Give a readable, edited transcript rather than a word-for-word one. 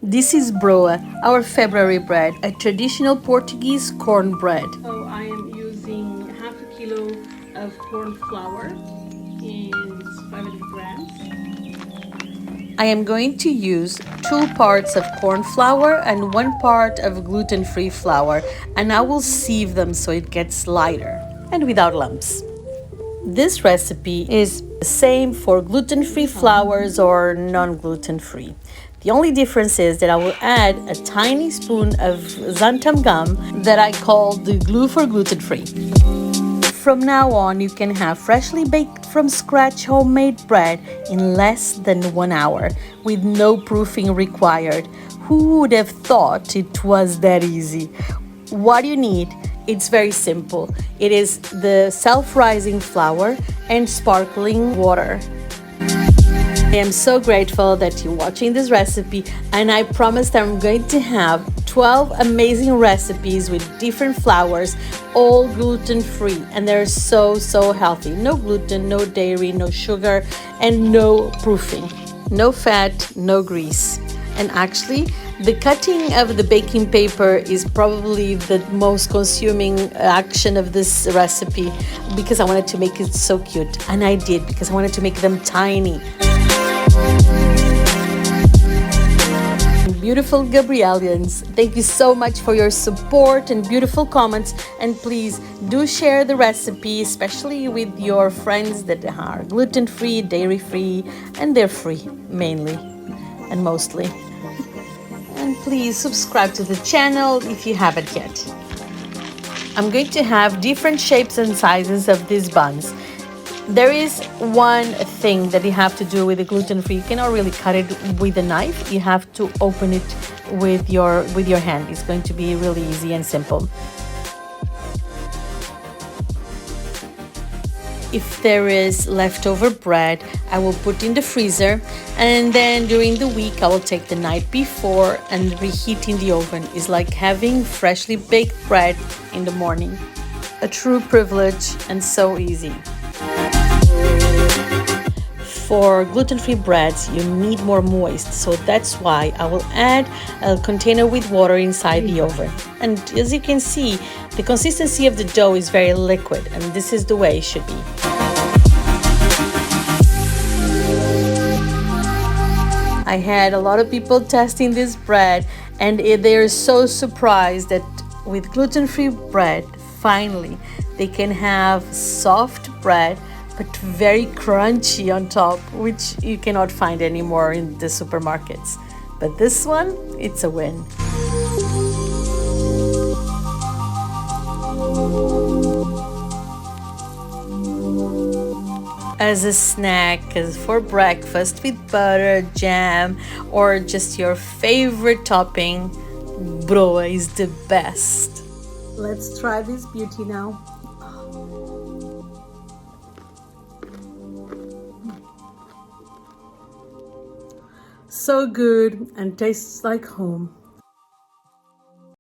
This is Broa, our February bread, a traditional Portuguese corn bread. So I am using half a kilo of corn flour and it's 500 grams. I am going to use 2 parts of corn flour and 1 part of gluten-free flour, and I will sieve them so it gets lighter and without lumps. This recipe is the same for gluten-free flours or non-gluten-free. The only difference is that I will add a tiny spoon of xanthan gum that I call the glue for gluten-free. From now on, you can have freshly baked from scratch homemade bread in less than 1 hour with no proofing required. Who would have thought it was that easy? What you need, it's very simple. It is the self-rising flour and sparkling water. I am so grateful that you're watching this recipe, and I promise that I'm going to have 12 amazing recipes with different flours, all gluten-free, and they're so healthy. No gluten, no dairy, no sugar, and no proofing. No fat, no grease. And actually, the cutting of the baking paper is probably the most consuming action of this recipe because I wanted to make it so cute. And I did, because I wanted to make them tiny. Beautiful Gabrielians, thank you so much for your support and beautiful comments, and please do share the recipe, especially with your friends that are gluten-free, dairy-free, and they're free mainly and mostly. And please subscribe to the channel if you haven't yet. I'm going to have different shapes and sizes of these buns. There is one thing that you have to do with the gluten-free. You cannot really cut it with a knife. You have to open it with your hand. It's going to be really easy and simple. If there is leftover bread, I will put in the freezer, and then during the week I will take the night before and reheat in the oven. It's like having freshly baked bread in the morning. A true privilege and so easy. For gluten-free breads, you need more moist, so that's why I will add a container with water inside the oven. And as you can see, the consistency of the dough is very liquid, and this is the way it should be. I had a lot of people testing this bread, and they're so surprised that with gluten-free bread, finally, they can have soft bread but very crunchy on top, which you cannot find anymore in the supermarkets. But this one, it's a win. As a snack, as for breakfast with butter, jam, or just your favorite topping, broa is the best. Let's try this beauty now. So good and tastes like home.